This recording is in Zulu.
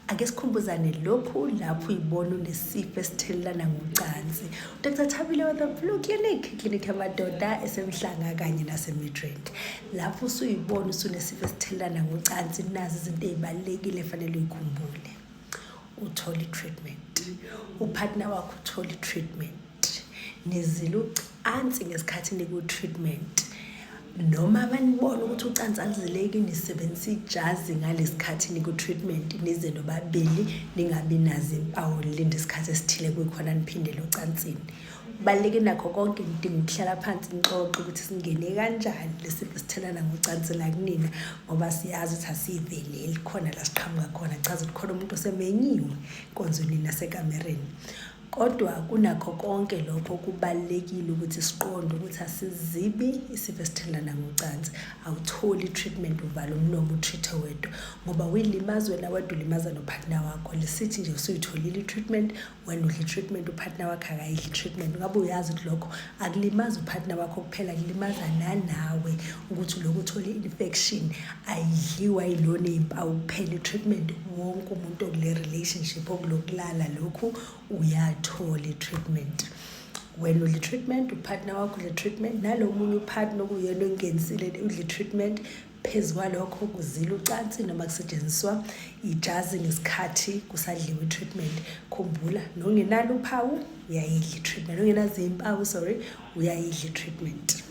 ake sikhumbuzane lokhu lapho uyibona unesifo esithelelana ngocansi. Dr. Thabile with the Blue Clinic yamadoda esemhlanga kanye naseMidrand. Lapho usuyibona usunesifo esithelelana ngocansi, nazi izinto ezibalekile efanele uyikhumbule. Uthole treatment. Upartner wakho uthole treatment. Nizile ucansi ngesikhathi niku treatment. Noma abanibona ukuthi ucansi alizileki nisebenzisa ijazi ngalesikhathi niku treatment nize nobabili ningabi nazo impawu linda isikhathi esithile kuyikhona niphindele ucansini. Kubaleke nakho konke nidinga ukuhlala phansi nixoxe ukuthi singene kanjani lesifo sithelana ngocansi la kunina ngoba siyazi ukuthi asiveleli khona la siqhamuka khona chaza ukuthi khona umuntu osemenyiwe konzweni nasekamereni. Kodwa kunakho konke lokho kubalekile ukuthi siqonde ukuthi asizibi isifo esithelana ngocansi. Awutholi treatment uvala umlomo utreat wedwa ngoba uyilimaza wena wedwa ulimaza nopartner wakho. Lesithi nje usuyitholile treatment wena udla treatment upartner wakho akayidli treatment. Ngabe uyazi ukuthi lokho akulimaza upartner wakho kuphela kulimaza nanawe ukuthi lokho uthola infection ayidliwa yilona impawu kuphela treatment wonke umuntu okule relationship okulokulala lokhu uyathola treatment. When udle treatment upartner wakho udle treatment nalomunye upartner okuyena ongenisile udle treatment phezu kwalokho kuzila ucansi noma kusetshenziswa ijazi ngesikhathi kusadliwe treatment. Khumbula nongenalo uphawu uyayidla treatment, nongenazo impawu uyayidla treatment.